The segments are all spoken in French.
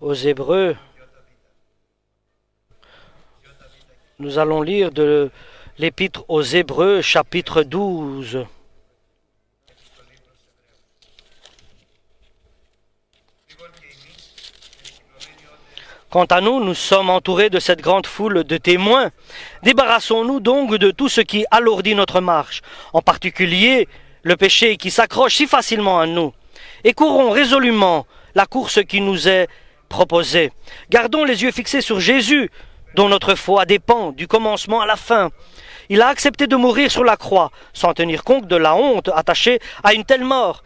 aux Hébreux. Nous allons lire de l'Épître aux Hébreux, chapitre 12. Quant à nous, nous sommes entourés de cette grande foule de témoins. Débarrassons-nous donc de tout ce qui alourdit notre marche, en particulier le péché qui s'accroche si facilement à nous, et courons résolument la course qui nous est proposée. Gardons les yeux fixés sur Jésus, dont notre foi dépend du commencement à la fin. Il a accepté de mourir sur la croix, sans tenir compte de la honte attachée à une telle mort,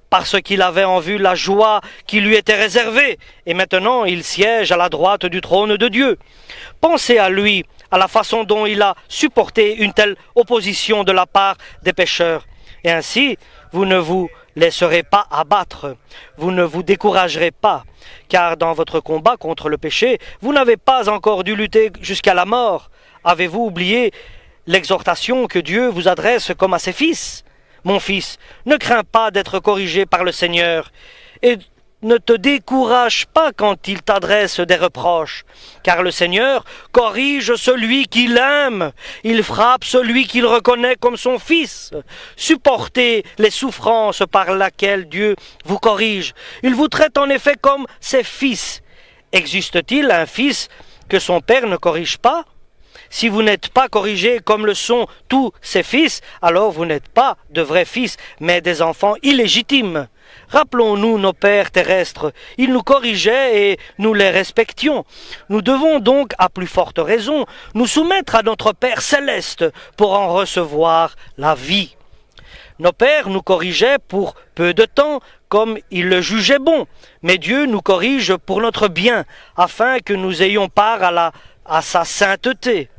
parce qu'il avait en vue la joie qui lui était réservée, et maintenant il siège à la droite du trône de Dieu. Pensez à lui, à la façon dont il a supporté une telle opposition de la part des pécheurs, et ainsi vous ne vous laisserez pas abattre, vous ne vous découragerez pas, car dans votre combat contre le péché, vous n'avez pas encore dû lutter jusqu'à la mort. Avez-vous oublié l'exhortation que Dieu vous adresse comme à ses fils ? Mon fils, ne crains pas d'être corrigé par le Seigneur, et ne te décourage pas quand il t'adresse des reproches, car le Seigneur corrige celui qu'il aime, il frappe celui qu'il reconnaît comme son fils. Supportez les souffrances par lesquelles Dieu vous corrige. Il vous traite en effet comme ses fils. Existe-t-il un fils que son père ne corrige pas ? Si vous n'êtes pas corrigés comme le sont tous ses fils, alors vous n'êtes pas de vrais fils, mais des enfants illégitimes. Rappelons-nous nos pères terrestres, ils nous corrigeaient et nous les respections. Nous devons donc, à plus forte raison, nous soumettre à notre Père céleste pour en recevoir la vie. Nos pères nous corrigeaient pour peu de temps, comme ils le jugeaient bon, mais Dieu nous corrige pour notre bien, afin que nous ayons part à sa sainteté.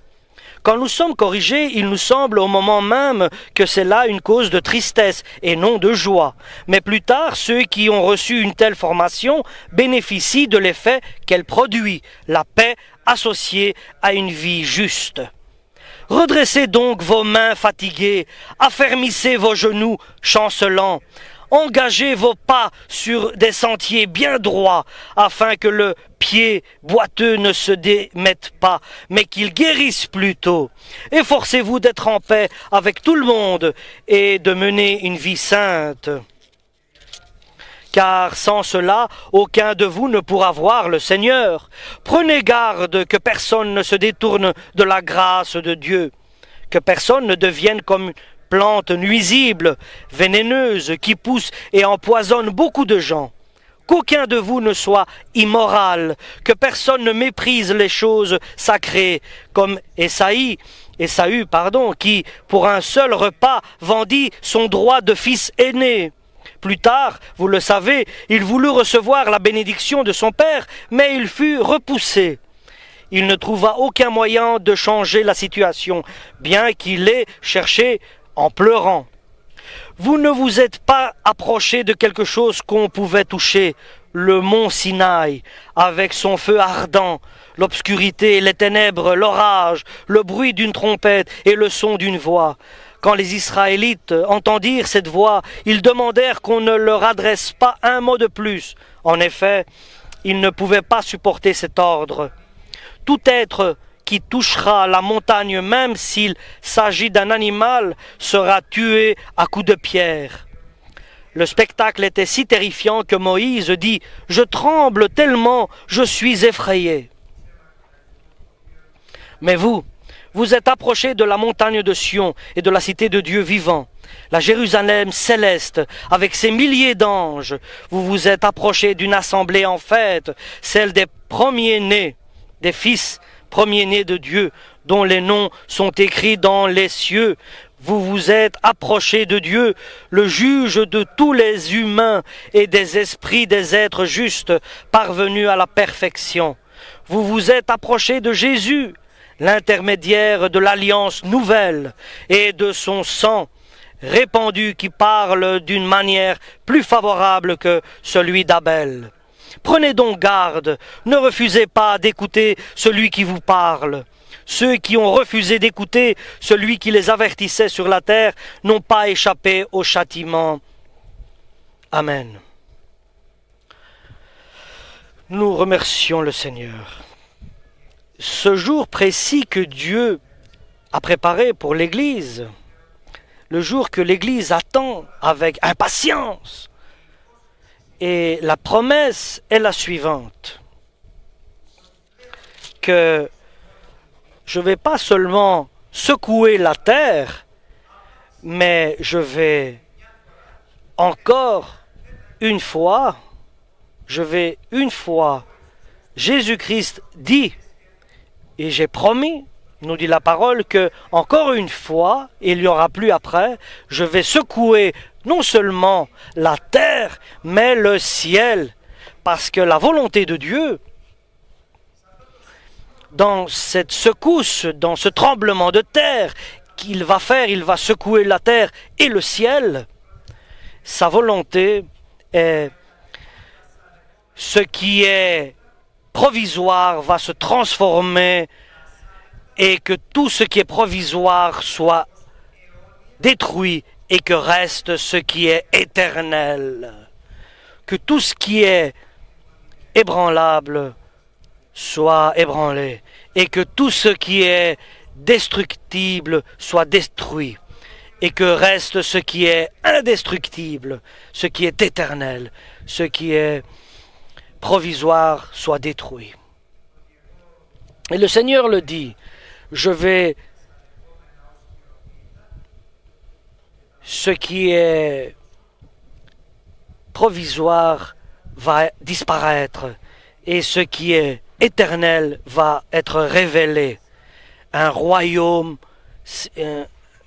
Quand nous sommes corrigés, il nous semble au moment même que c'est là une cause de tristesse et non de joie. Mais plus tard, ceux qui ont reçu une telle formation bénéficient de l'effet qu'elle produit, la paix associée à une vie juste. Redressez donc vos mains fatiguées, affermissez vos genoux chancelants. Engagez vos pas sur des sentiers bien droits, afin que le pied boiteux ne se démette pas, mais qu'il guérisse plutôt. Efforcez-vous d'être en paix avec tout le monde et de mener une vie sainte. Car sans cela, aucun de vous ne pourra voir le Seigneur. Prenez garde que personne ne se détourne de la grâce de Dieu, que personne ne devienne comme plante nuisible, vénéneuse, qui pousse et empoisonne beaucoup de gens. Qu'aucun de vous ne soit immoral, que personne ne méprise les choses sacrées, comme Ésaü, qui, pour un seul repas, vendit son droit de fils aîné. Plus tard, vous le savez, il voulut recevoir la bénédiction de son père, mais il fut repoussé. Il ne trouva aucun moyen de changer la situation, bien qu'il ait cherché en pleurant. Vous ne vous êtes pas approché de quelque chose qu'on pouvait toucher, le mont Sinaï, avec son feu ardent, l'obscurité, les ténèbres, l'orage, le bruit d'une trompette et le son d'une voix. Quand les Israélites entendirent cette voix, ils demandèrent qu'on ne leur adresse pas un mot de plus. En effet, ils ne pouvaient pas supporter cet ordre. Tout être qui touchera la montagne, même s'il s'agit d'un animal, sera tué à coups de pierre. Le spectacle était si terrifiant que Moïse dit « Je tremble tellement, je suis effrayé. » Mais vous êtes approchés de la montagne de Sion et de la cité de Dieu vivant, la Jérusalem céleste, avec ses milliers d'anges. Vous vous êtes approchés d'une assemblée en fête, celle des premiers-nés, des fils premiers-nés de Dieu, dont les noms sont écrits dans les cieux. Vous vous êtes approchés de Dieu, le juge de tous les humains et des esprits des êtres justes, parvenus à la perfection. Vous vous êtes approchés de Jésus, l'intermédiaire de l'alliance nouvelle et de son sang répandu qui parle d'une manière plus favorable que celui d'Abel. Prenez donc garde, ne refusez pas d'écouter celui qui vous parle. Ceux qui ont refusé d'écouter celui qui les avertissait sur la terre n'ont pas échappé au châtiment. Amen. Nous remercions le Seigneur. Ce jour précis que Dieu a préparé pour l'Église, le jour que l'Église attend avec impatience. Et la promesse est la suivante, que je ne vais pas seulement secouer la terre, mais je vais encore une fois, Jésus-Christ dit, et j'ai promis, nous dit la parole, que encore une fois, il n'y aura plus après, je vais secouer non seulement la terre, mais le ciel, parce que la volonté de Dieu, dans cette secousse, dans ce tremblement de terre qu'il va faire, il va secouer la terre et le ciel, sa volonté est ce qui est provisoire va se transformer et que tout ce qui est provisoire soit détruit et que reste ce qui est éternel. Que tout ce qui est ébranlable soit ébranlé et que tout ce qui est destructible soit détruit et que reste ce qui est indestructible, ce qui est éternel, ce qui est provisoire soit détruit. Et le Seigneur le dit, ce qui est provisoire va disparaître et ce qui est éternel va être révélé. Un royaume,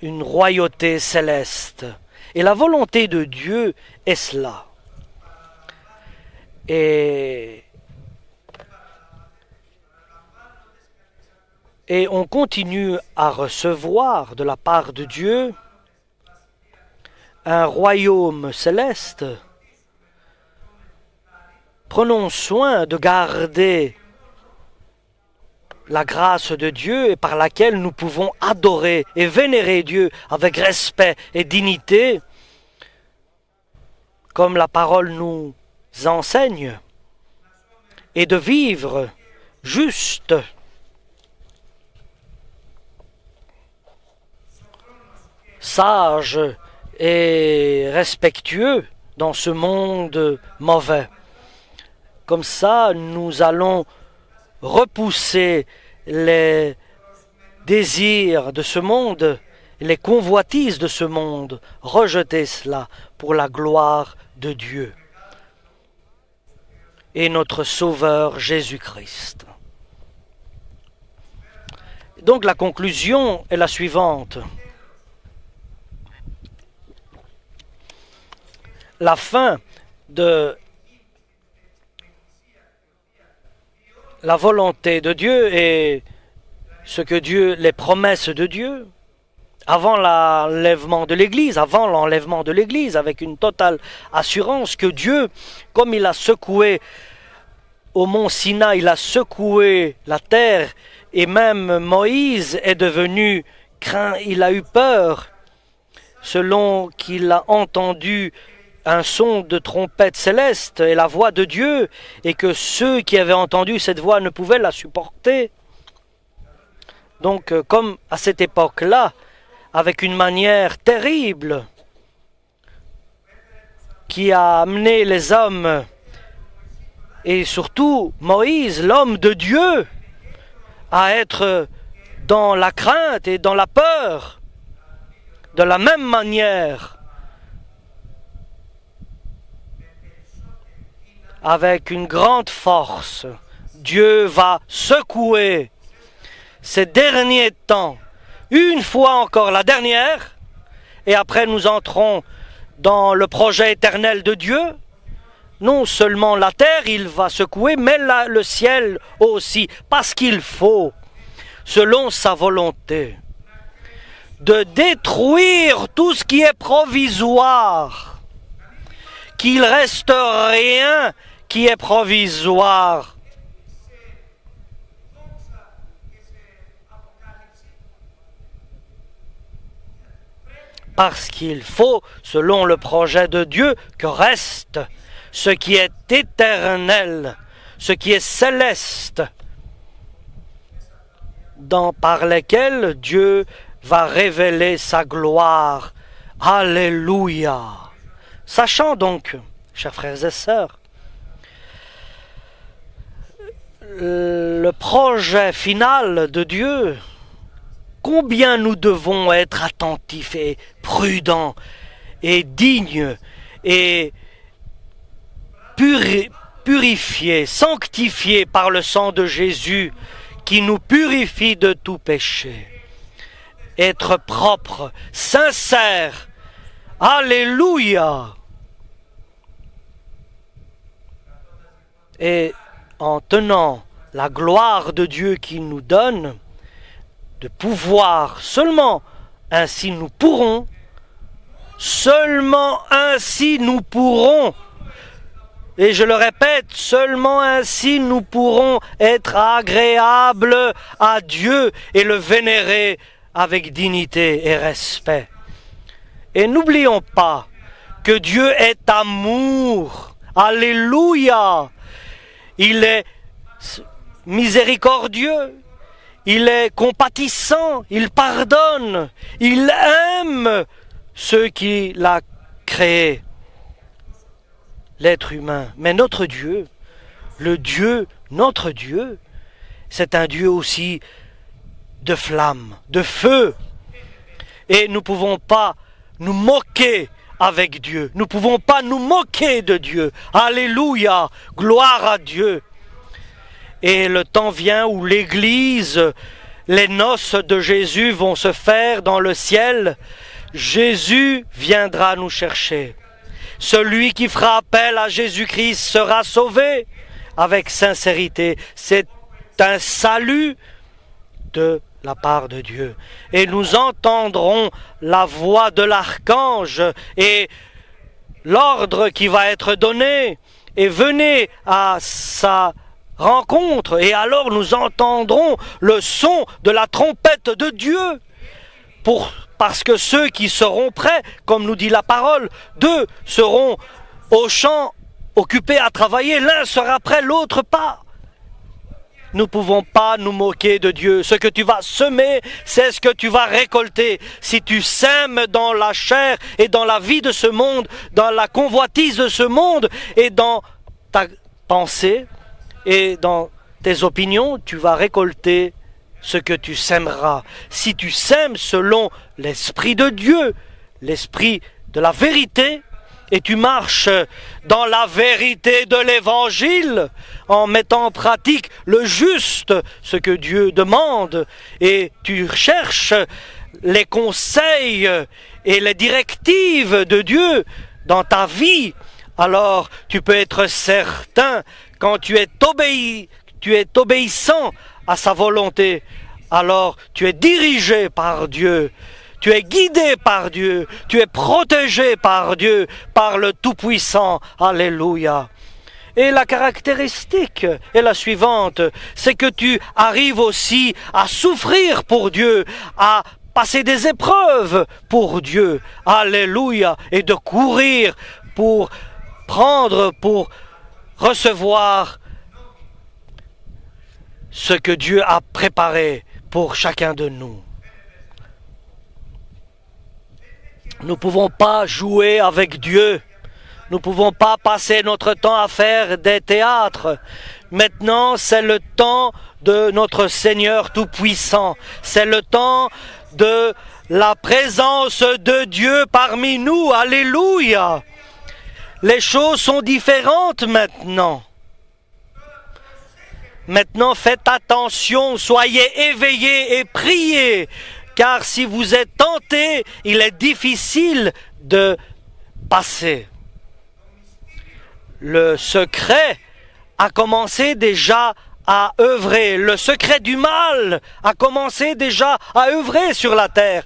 une royauté céleste. Et la volonté de Dieu est cela. Et on continue à recevoir de la part de Dieu un royaume céleste. Prenons soin de garder la grâce de Dieu et par laquelle nous pouvons adorer et vénérer Dieu avec respect et dignité, comme la parole nous enseigne, et de vivre juste, sage et respectueux dans ce monde mauvais. Comme ça, nous allons repousser les désirs de ce monde, les convoitises de ce monde, rejeter cela pour la gloire de Dieu et notre Sauveur Jésus-Christ. Donc la conclusion est la suivante. La fin de la volonté de Dieu et les promesses de Dieu, avant l'enlèvement de l'Église, avec une totale assurance que Dieu, comme il a secoué au mont Sinaï, il a secoué la terre, et même Moïse est devenu craint, il a eu peur, selon qu'il a entendu un son de trompette céleste et la voix de Dieu, et que ceux qui avaient entendu cette voix ne pouvaient la supporter. Donc, comme à cette époque-là, avec une manière terrible qui a amené les hommes, et surtout Moïse, l'homme de Dieu, à être dans la crainte et dans la peur, de la même manière, avec une grande force, Dieu va secouer ces derniers temps, une fois encore la dernière, et après nous entrons dans le projet éternel de Dieu. Non seulement la terre il va secouer, mais le ciel aussi, parce qu'il faut, selon sa volonté, de détruire tout ce qui est provisoire, qu'il reste rien qui est provisoire. Parce qu'il faut, selon le projet de Dieu, que reste ce qui est éternel, ce qui est céleste, par lesquels Dieu va révéler sa gloire. Alléluia! Sachant donc, chers frères et sœurs, le projet final de Dieu, combien nous devons être attentifs et prudents et dignes et purifiés, sanctifiés par le sang de Jésus qui nous purifie de tout péché. Être propre, sincère. Alléluia! Et en tenant la gloire de Dieu qu'il nous donne, de pouvoir, seulement ainsi nous pourrons, et je le répète, seulement ainsi nous pourrons être agréables à Dieu et le vénérer avec dignité et respect. Et n'oublions pas que Dieu est amour. Alléluia! Il est miséricordieux, il est compatissant, il pardonne, il aime ceux qui l'ont créé, l'être humain. Mais notre Dieu, notre Dieu, c'est un Dieu aussi de flamme, de feu. Et nous ne pouvons pas nous moquer avec Dieu. Nous ne pouvons pas nous moquer de Dieu. Alléluia, gloire à Dieu. Et le temps vient où l'Église, les noces de Jésus vont se faire dans le ciel. Jésus viendra nous chercher. Celui qui fera appel à Jésus-Christ sera sauvé avec sincérité. C'est un salut de la part de Dieu. Et nous entendrons la voix de l'archange et l'ordre qui va être donné. Et venez à sa rencontre. Et alors nous entendrons le son de la trompette de Dieu. Parce que ceux qui seront prêts, comme nous dit la parole, deux seront au champ occupés à travailler. L'un sera prêt, l'autre pas. Nous ne pouvons pas nous moquer de Dieu. Ce que tu vas semer, c'est ce que tu vas récolter. Si tu sèmes dans la chair et dans la vie de ce monde, dans la convoitise de ce monde et dans ta pensée et dans tes opinions, tu vas récolter ce que tu sèmeras. Si tu sèmes selon l'Esprit de Dieu, l'Esprit de la vérité, et tu marches dans la vérité de l'Évangile en mettant en pratique le juste, ce que Dieu demande, et tu cherches les conseils et les directives de Dieu dans ta vie, alors tu peux être certain, quand tu es obéissant à sa volonté, alors tu es dirigé par Dieu. Tu es guidé par Dieu, tu es protégé par Dieu, par le Tout-Puissant. Alléluia. Et la caractéristique est la suivante, c'est que tu arrives aussi à souffrir pour Dieu, à passer des épreuves pour Dieu. Alléluia. Et de courir pour recevoir ce que Dieu a préparé pour chacun de nous. Nous ne pouvons pas jouer avec Dieu. Nous ne pouvons pas passer notre temps à faire des théâtres. Maintenant, c'est le temps de notre Seigneur Tout-Puissant. C'est le temps de la présence de Dieu parmi nous. Alléluia. Les choses sont différentes maintenant. Maintenant, faites attention, soyez éveillés et priez. Car si vous êtes tentés, il est difficile de passer. Le secret a commencé déjà à œuvrer. Le secret du mal a commencé déjà à œuvrer sur la terre.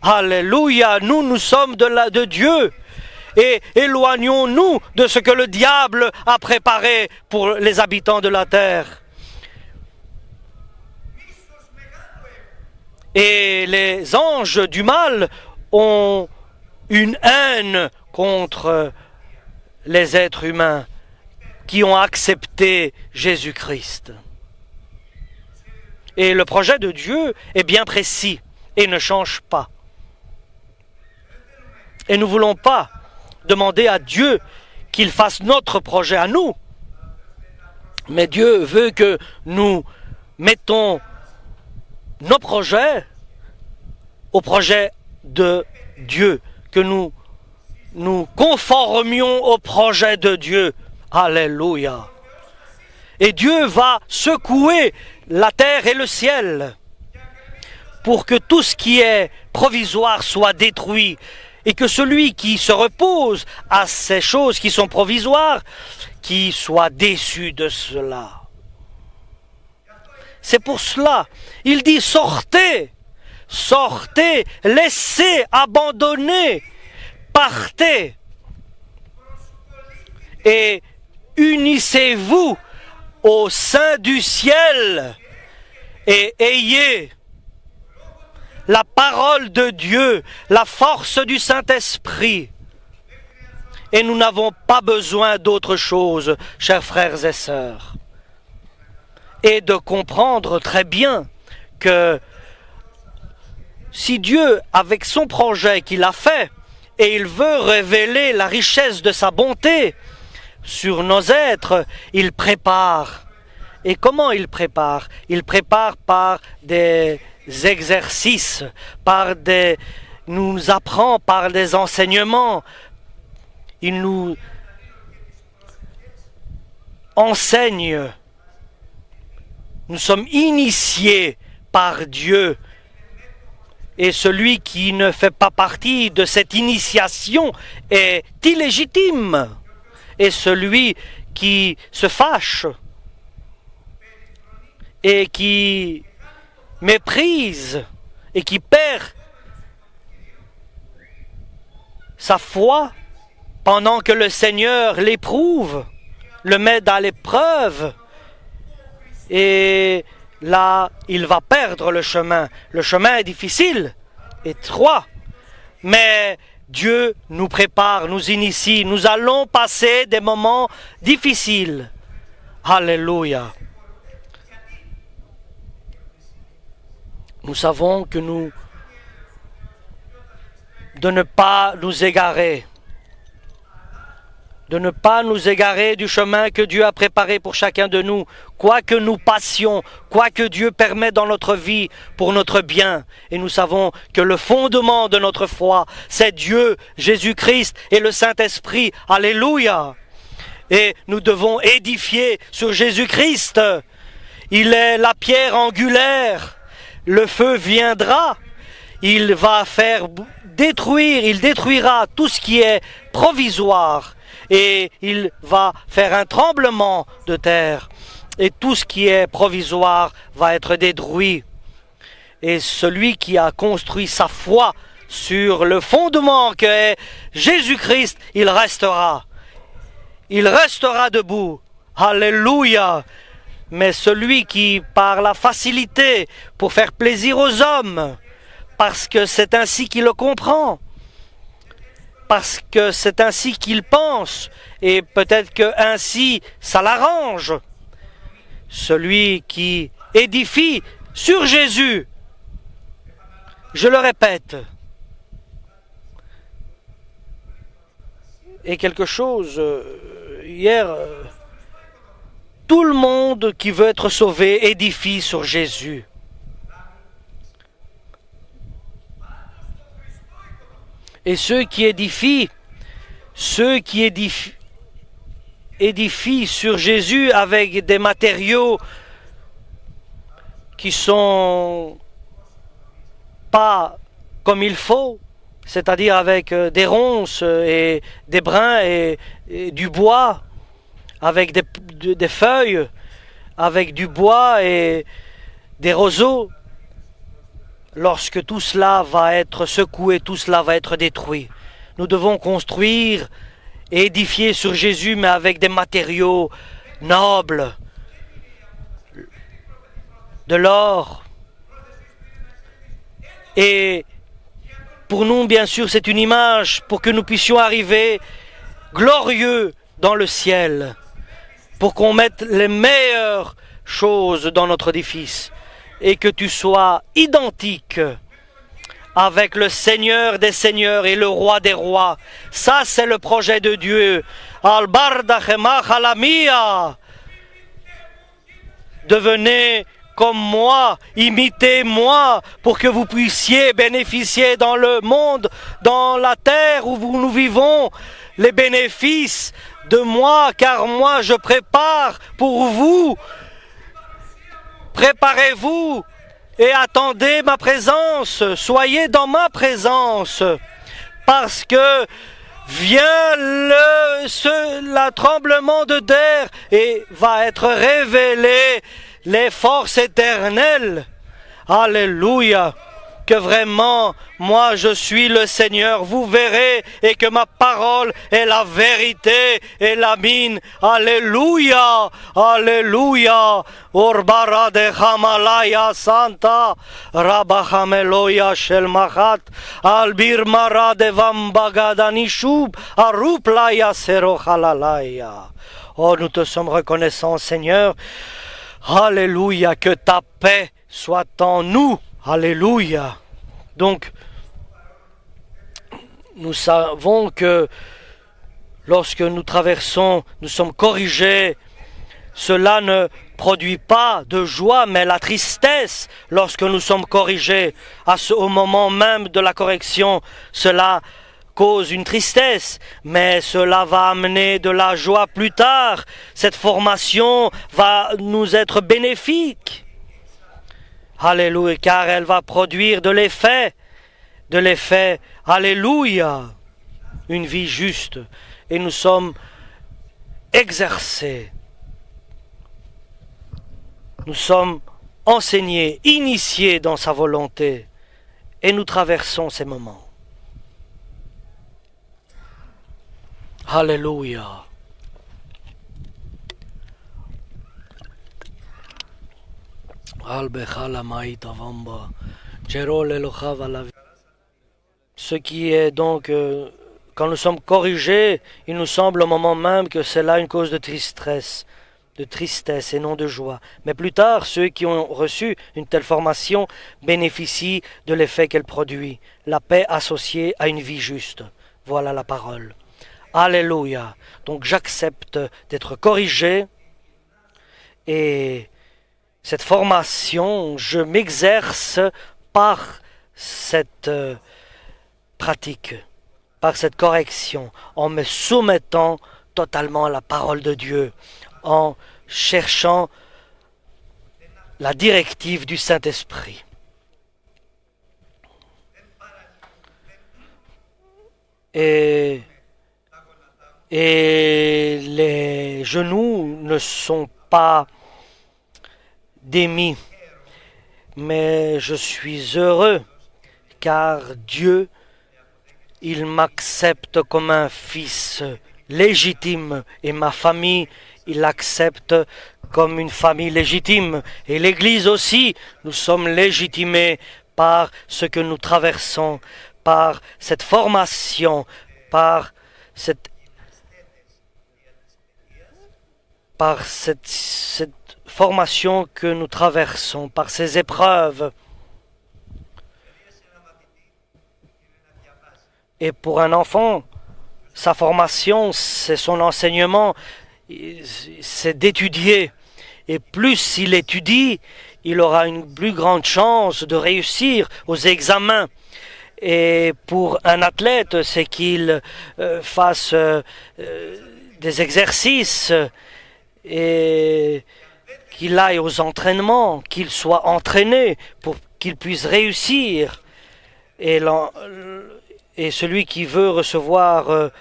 Alléluia, nous sommes de Dieu. Et éloignons-nous de ce que le diable a préparé pour les habitants de la terre. Et les anges du mal ont une haine contre les êtres humains, qui ont accepté Jésus-Christ. Et le projet de Dieu est bien précis et ne change pas. Et nous ne voulons pas demander à Dieu qu'il fasse notre projet à nous. Mais Dieu veut que nous mettons nos projets au projet de Dieu, que nous nous conformions au projet de Dieu. Alléluia. Et Dieu va secouer la terre et le ciel pour que tout ce qui est provisoire soit détruit et que celui qui se repose à ces choses qui sont provisoires, qui soit déçu de cela. C'est pour cela, il dit sortez, sortez, laissez, abandonnez, partez et unissez-vous au sein du ciel et ayez la parole de Dieu, la force du Saint-Esprit. Et nous n'avons pas besoin d'autre chose, chers frères et sœurs. Et de comprendre très bien que si Dieu, avec son projet qu'il a fait, et il veut révéler la richesse de sa bonté sur nos êtres, il prépare. Et comment il prépare? Il prépare par des exercices, nous apprend par des enseignements. Il nous enseigne. Nous sommes initiés par Dieu. Et celui qui ne fait pas partie de cette initiation est illégitime. Et celui qui se fâche et qui méprise et qui perd sa foi pendant que le Seigneur l'éprouve, le met à l'épreuve, et là, il va perdre le chemin. Le chemin est difficile, étroit, mais Dieu nous prépare, nous initie. Nous allons passer des moments difficiles. Alléluia. Nous savons que de ne pas nous égarer, de ne pas nous égarer du chemin que Dieu a préparé pour chacun de nous, quoi que nous passions, quoi que Dieu permet dans notre vie pour notre bien. Et nous savons que le fondement de notre foi, c'est Dieu, Jésus-Christ et le Saint-Esprit. Alléluia. Et nous devons édifier sur Jésus-Christ. Il est la pierre angulaire. Le feu viendra. Il va il détruira tout ce qui est provisoire. Et il va faire un tremblement de terre. Et tout ce qui est provisoire va être détruit. Et celui qui a construit sa foi sur le fondement que est Jésus-Christ, il restera. Il restera debout. Alléluia. Mais celui qui, par la facilité, pour faire plaisir aux hommes, parce que c'est ainsi qu'il le comprend, parce que c'est ainsi qu'il pense, et peut-être que ainsi ça l'arrange. Celui qui édifie sur Jésus, je le répète, et quelque chose, hier, tout le monde qui veut être sauvé édifie sur Jésus. Et ceux qui édifient sur Jésus avec des matériaux qui sont pas comme il faut, c'est-à-dire avec des ronces et des brins et du bois, avec des feuilles, avec du bois et des roseaux. Lorsque tout cela va être secoué, tout cela va être détruit. Nous devons construire et édifier sur Jésus, mais avec des matériaux nobles, de l'or. Et pour nous, bien sûr, c'est une image pour que nous puissions arriver glorieux dans le ciel. pour qu'on mette les meilleures choses dans notre édifice et que tu sois identique avec le Seigneur des Seigneurs et le Roi des Rois. Ça, c'est le projet de Dieu. Devenez comme moi, imitez-moi, pour que vous puissiez bénéficier dans le monde, dans la terre où nous vivons, les bénéfices de moi, car moi je prépare pour vous. Préparez-vous et attendez ma présence, soyez dans ma présence, parce que vient le tremblement de terre et va être révélé les forces éternelles. Alléluia. Que vraiment, moi je suis le Seigneur, vous verrez, et que ma parole est la vérité et la mine. Alléluia, Alléluia. Orbara de Hamalaya Santa, Rabahameloya Shelmachat, Albir Mara de Vambagadanishub, Aruplaya Serohalalaya. Oh, nous te sommes reconnaissants, Seigneur. Alléluia, que ta paix soit en nous. Alléluia. Donc, nous savons que lorsque nous traversons, nous sommes corrigés. Cela ne produit pas de joie, mais la tristesse lorsque nous sommes corrigés. Au moment même de la correction, cela cause une tristesse, mais cela va amener de la joie plus tard. Cette formation va nous être bénéfique. Alléluia, car elle va produire de l'effet, alléluia, une vie juste. Et nous sommes exercés, nous sommes enseignés, initiés dans sa volonté, et nous traversons ces moments. Alléluia. Ce qui est donc, quand nous sommes corrigés, il nous semble au moment même que c'est là une cause de tristesse et non de joie. Mais plus tard, ceux qui ont reçu une telle formation bénéficient de l'effet qu'elle produit, la paix associée à une vie juste. Voilà la parole. Alléluia. Donc j'accepte d'être corrigé et cette formation, je m'exerce par cette pratique, par cette correction, en me soumettant totalement à la parole de Dieu, en cherchant la directive du Saint-Esprit. Et les genoux ne sont pas démis, mais je suis heureux car Dieu, il m'accepte comme un fils légitime et ma famille, il l'accepte comme une famille légitime et l'Église aussi, nous sommes légitimés par ce que nous traversons, par cette formation, par cette formation que nous traversons, par ces épreuves. Et pour un enfant, sa formation, c'est son enseignement, c'est d'étudier. Et plus il étudie, il aura une plus grande chance de réussir aux examens. Et pour un athlète, c'est qu'il fasse des exercices et qu'il aille aux entraînements, qu'il soit entraîné pour qu'il puisse réussir. Et celui qui veut recevoir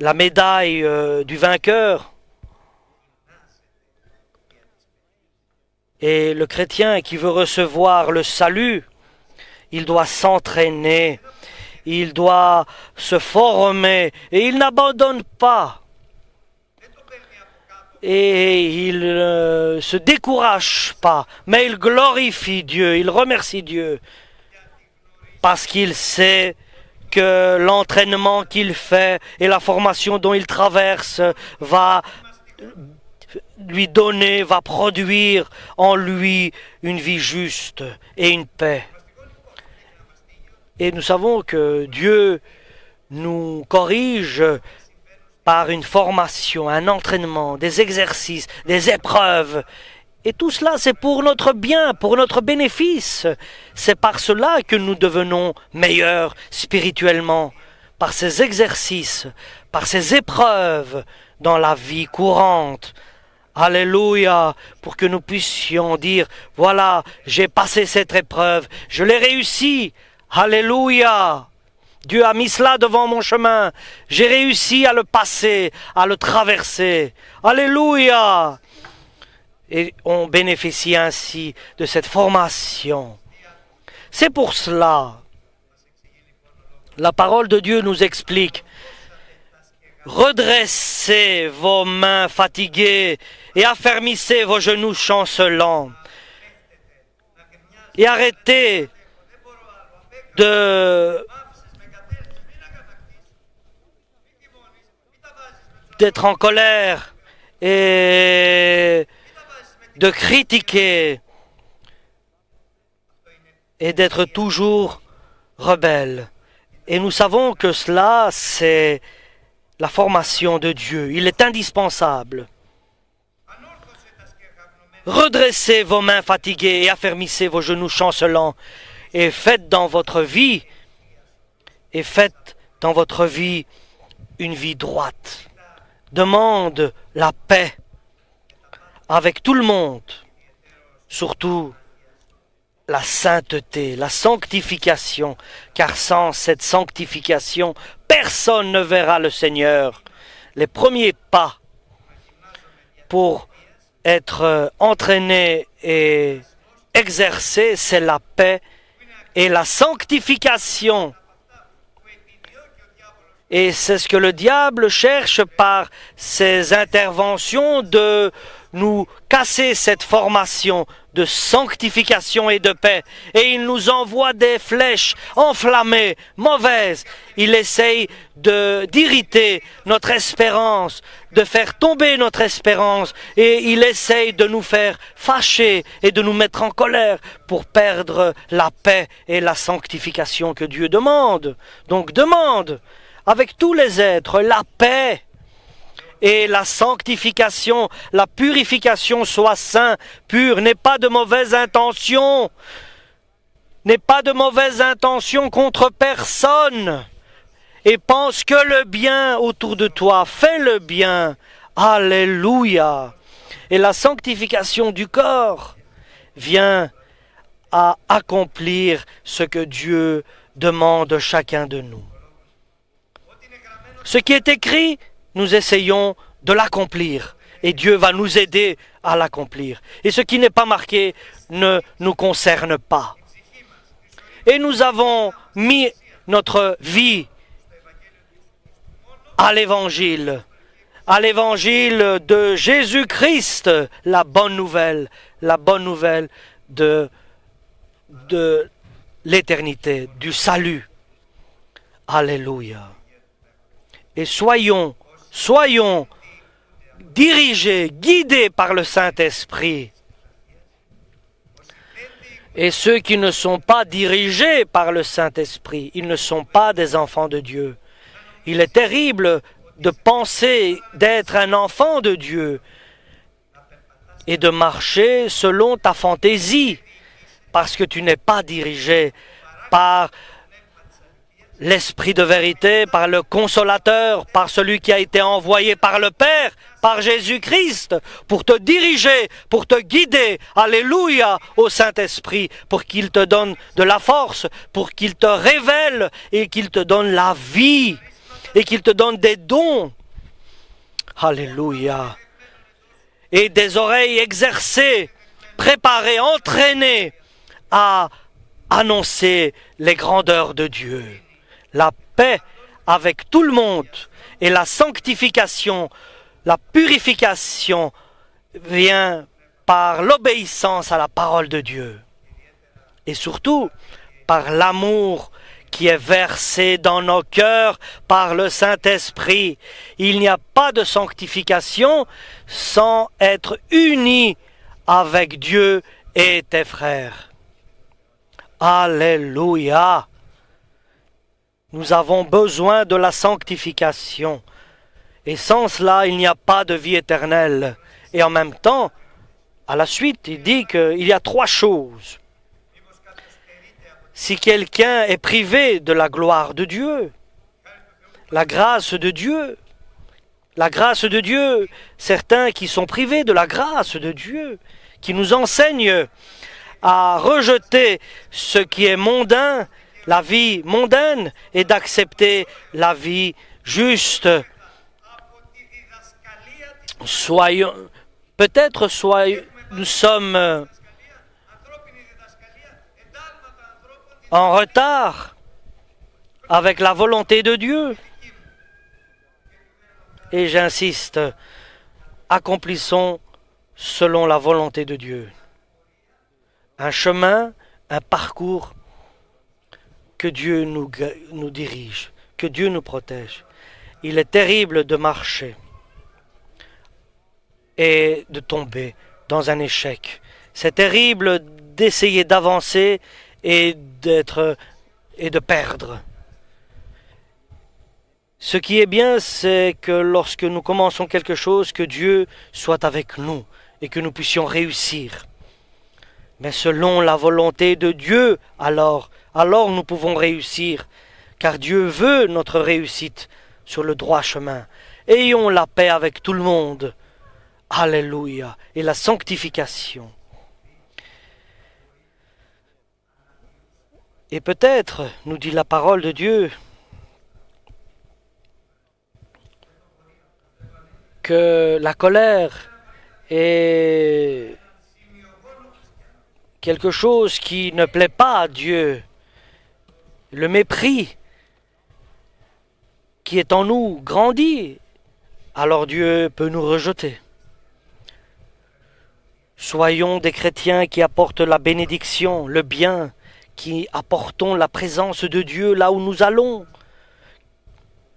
la médaille du vainqueur, et le chrétien qui veut recevoir le salut, il doit s'entraîner, il doit se former, et il n'abandonne pas. Et il ne se décourage pas, mais il glorifie Dieu, il remercie Dieu, parce qu'il sait que l'entraînement qu'il fait et la formation dont il traverse va lui donner, va produire en lui une vie juste et une paix. Et nous savons que Dieu nous corrige par une formation, un entraînement, des exercices, des épreuves. Et tout cela, c'est pour notre bien, pour notre bénéfice. C'est par cela que nous devenons meilleurs spirituellement, par ces exercices, par ces épreuves dans la vie courante. Alléluia, pour que nous puissions dire, voilà, j'ai passé cette épreuve, je l'ai réussi. Alléluia. Dieu a mis cela devant mon chemin. J'ai réussi à le passer, à le traverser. Alléluia. Et on bénéficie ainsi de cette formation. C'est pour cela, la parole de Dieu nous explique, redressez vos mains fatiguées et affermissez vos genoux chancelants. Et arrêtez d'être en colère et de critiquer et d'être toujours rebelle. Et nous savons que cela, c'est la formation de Dieu. Il est indispensable. Redressez vos mains fatiguées et affermissez vos genoux chancelants et faites dans votre vie une vie droite. Demande la paix avec tout le monde, surtout la sainteté, la sanctification, car sans cette sanctification, personne ne verra le Seigneur. Les premiers pas pour être entraîné et exercé, c'est la paix et la sanctification. Et c'est ce que le diable cherche par ses interventions, de nous casser cette formation de sanctification et de paix. Et il nous envoie des flèches enflammées, mauvaises. Il essaye d'irriter notre espérance, de faire tomber notre espérance. Et il essaye de nous faire fâcher et de nous mettre en colère pour perdre la paix et la sanctification que Dieu demande. Donc demande avec tous les êtres la paix et la sanctification, la purification, soit saint, pur, n'aie pas de mauvaises intentions, n'aie pas de mauvaises intentions contre personne, et pense que le bien autour de toi, fais le bien, alléluia. Et la sanctification du corps vient à accomplir ce que Dieu demande de chacun de nous. Ce qui est écrit, nous essayons de l'accomplir. Et Dieu va nous aider à l'accomplir. Et ce qui n'est pas marqué ne nous concerne pas. Et nous avons mis notre vie à l'évangile de Jésus-Christ, la bonne nouvelle de l'éternité, du salut. Alléluia. Et soyons dirigés, guidés par le Saint-Esprit. Et ceux qui ne sont pas dirigés par le Saint-Esprit, ils ne sont pas des enfants de Dieu. Il est terrible de penser d'être un enfant de Dieu et de marcher selon ta fantaisie, parce que tu n'es pas dirigé par l'Esprit de vérité, par le Consolateur, par celui qui a été envoyé par le Père, par Jésus-Christ, pour te diriger, pour te guider, alléluia, au Saint-Esprit, pour qu'il te donne de la force, pour qu'il te révèle et qu'il te donne la vie, et qu'il te donne des dons, alléluia, et des oreilles exercées, préparées, entraînées à annoncer les grandeurs de Dieu. La paix avec tout le monde et la sanctification, la purification vient par l'obéissance à la parole de Dieu. Et surtout par l'amour qui est versé dans nos cœurs par le Saint-Esprit. Il n'y a pas de sanctification sans être uni avec Dieu et tes frères. Alléluia! Nous avons besoin de la sanctification. Et sans cela, il n'y a pas de vie éternelle. Et en même temps, à la suite, il dit qu'il y a 3 choses. Si quelqu'un est privé de la gloire de Dieu, la grâce de Dieu, certains qui sont privés de la grâce de Dieu, qui nous enseignent à rejeter ce qui est mondain, la vie mondaine, et d'accepter la vie juste. Nous sommes en retard avec la volonté de Dieu. Et j'insiste, accomplissons selon la volonté de Dieu. Un chemin, un parcours que Dieu nous dirige, que Dieu nous protège. Il est terrible de marcher et de tomber dans un échec. C'est terrible d'essayer d'avancer et de perdre. Ce qui est bien, c'est que lorsque nous commençons quelque chose, que Dieu soit avec nous et que nous puissions réussir. Mais selon la volonté de Dieu, alors nous pouvons réussir, car Dieu veut notre réussite sur le droit chemin. Ayons la paix avec tout le monde. Alléluia. Et la sanctification. Et peut-être, nous dit la parole de Dieu, que la colère est quelque chose qui ne plaît pas à Dieu. Le mépris qui est en nous grandit, alors Dieu peut nous rejeter. Soyons des chrétiens qui apportent la bénédiction, le bien, qui apportons la présence de Dieu là où nous allons.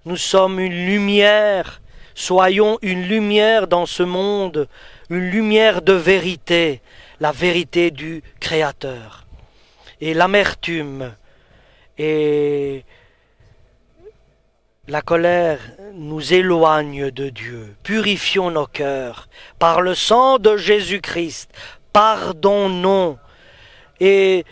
Nous sommes une lumière. Soyons une lumière dans ce monde, une lumière de vérité, la vérité du Créateur. Et l'amertume et la colère nous éloignent de Dieu. Purifions nos cœurs par le sang de Jésus-Christ. Pardonnons et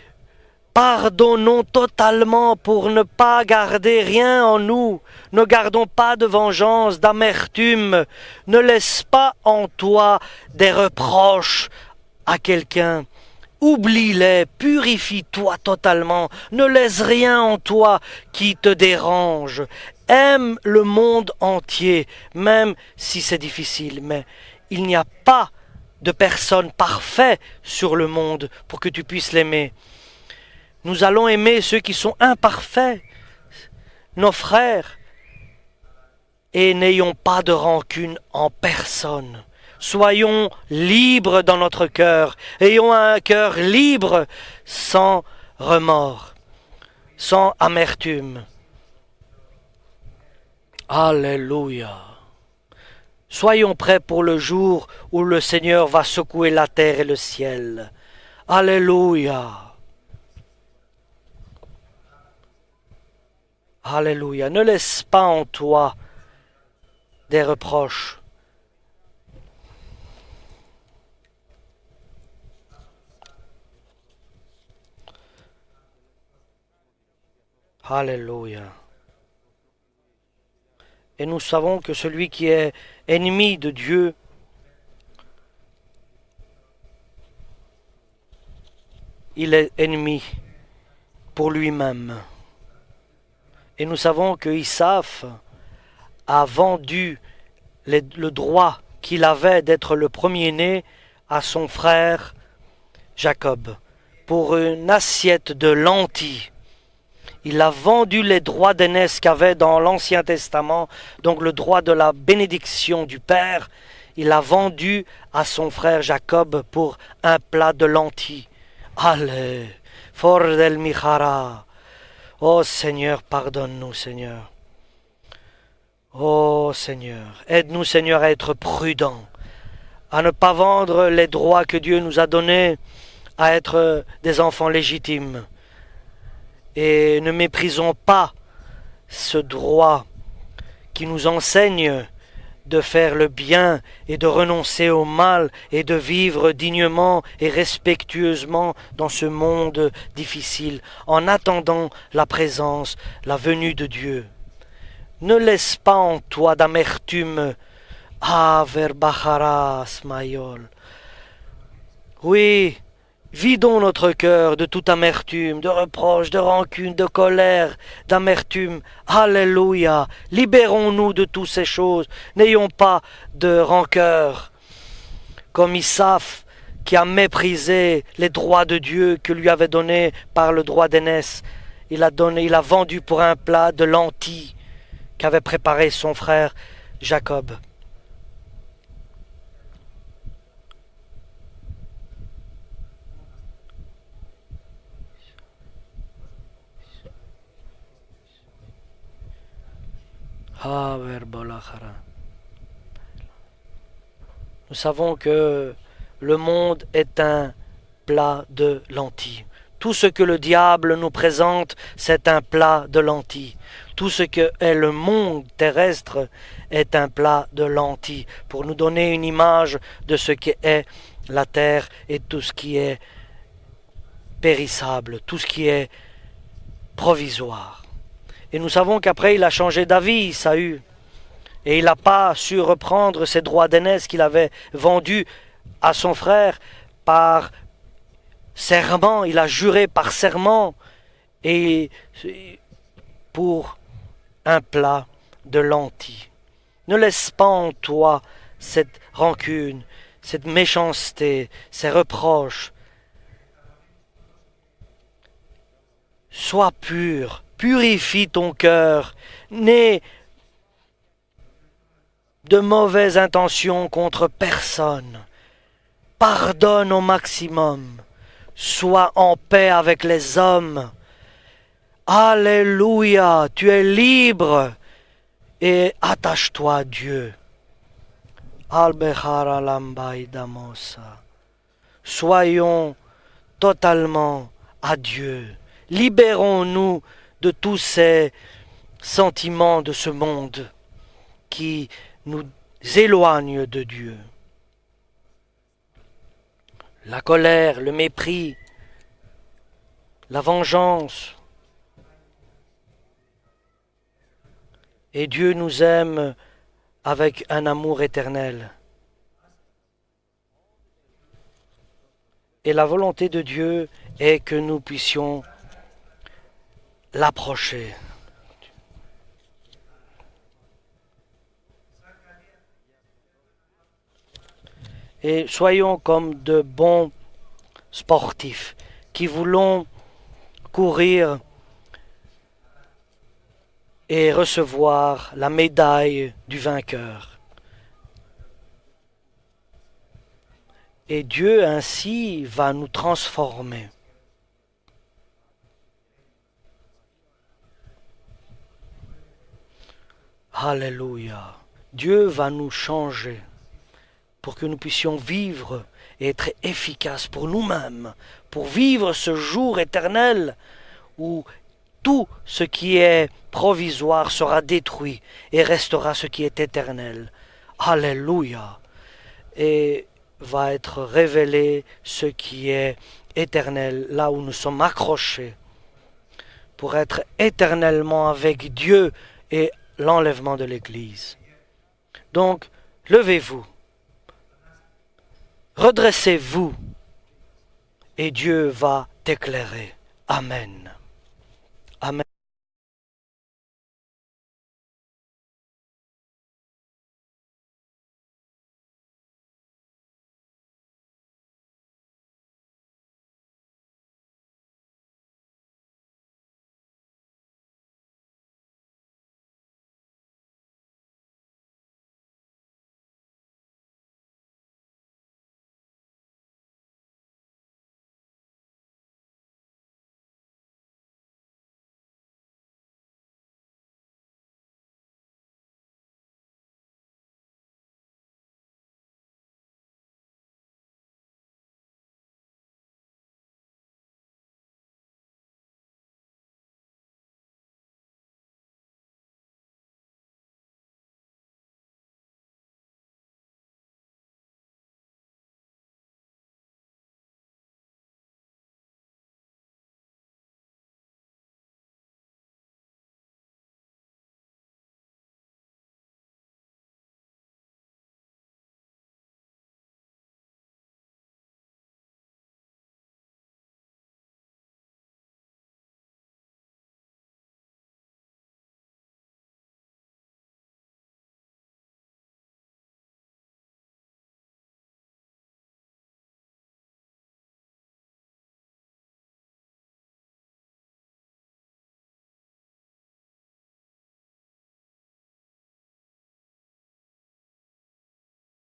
pardonnons totalement pour ne pas garder rien en nous. Ne gardons pas de vengeance, d'amertume. Ne laisse pas en toi des reproches à quelqu'un. Oublie-les, purifie-toi totalement. Ne laisse rien en toi qui te dérange. Aime le monde entier, même si c'est difficile. Mais il n'y a pas de personne parfaite sur le monde pour que tu puisses l'aimer. Nous allons aimer ceux qui sont imparfaits, nos frères, et n'ayons pas de rancune en personne. Soyons libres dans notre cœur, ayons un cœur libre, sans remords, sans amertume. Alléluia. Soyons prêts pour le jour où le Seigneur va secouer la terre et le ciel. Alléluia. Alléluia. Ne laisse pas en toi des reproches. Alléluia. Et nous savons que celui qui est ennemi de Dieu, il est ennemi pour lui-même. Et nous savons que Isaac a vendu le droit qu'il avait d'être le premier-né à son frère Jacob pour une assiette de lentilles. Il a vendu les droits d'aînesse qu'avait dans l'Ancien Testament, donc le droit de la bénédiction du Père. Il a vendu à son frère Jacob pour un plat de lentilles. Allez, for del Mijara. Oh Seigneur, pardonne-nous, Seigneur. Oh Seigneur, aide-nous, Seigneur, à être prudents, à ne pas vendre les droits que Dieu nous a donnés, à être des enfants légitimes. Et ne méprisons pas ce droit qui nous enseigne de faire le bien et de renoncer au mal et de vivre dignement et respectueusement dans ce monde difficile, en attendant la présence, la venue de Dieu. Ne laisse pas en toi d'amertume. Ah, verbacharas, mayol. Oui, vidons notre cœur de toute amertume, de reproche, de rancune, de colère, d'amertume. Alléluia. Libérons-nous de toutes ces choses. N'ayons pas de rancœur. Comme Isaf, qui a méprisé les droits de Dieu que lui avait donnés par le droit d'aînesse. Il a vendu pour un plat de lentilles qu'avait préparé son frère Jacob. Nous savons que le monde est un plat de lentilles. Tout ce que le diable nous présente, c'est un plat de lentilles. Tout ce que est le monde terrestre est un plat de lentilles, pour nous donner une image de ce qu'est la terre et tout ce qui est périssable, tout ce qui est provisoire. Et nous savons qu'après il a changé d'avis, Saül, et il n'a pas su reprendre ses droits d'aînesse qu'il avait vendus à son frère par serment. Il a juré par serment et pour un plat de lentilles. Ne laisse pas en toi cette rancune, cette méchanceté, ces reproches. Sois pur, purifie ton cœur, n'aie de mauvaises intentions contre personne. Pardonne au maximum. Sois en paix avec les hommes. Alléluia, tu es libre et attache-toi à Dieu. Soyons totalement à Dieu. Libérons-nous de tous ces sentiments de ce monde qui nous éloignent de Dieu. La colère, le mépris, la vengeance. Et Dieu nous aime avec un amour éternel. Et la volonté de Dieu est que nous puissions l'approcher. Et soyons comme de bons sportifs qui voulons courir et recevoir la médaille du vainqueur. Et Dieu ainsi va nous transformer. Alléluia. Dieu va nous changer pour que nous puissions vivre et être efficaces pour nous-mêmes, pour vivre ce jour éternel où tout ce qui est provisoire sera détruit et restera ce qui est éternel. Alléluia. Et va être révélé ce qui est éternel, là où nous sommes accrochés, pour être éternellement avec Dieu et l'enlèvement de l'Église. Donc, levez-vous, redressez-vous, et Dieu va t'éclairer. Amen.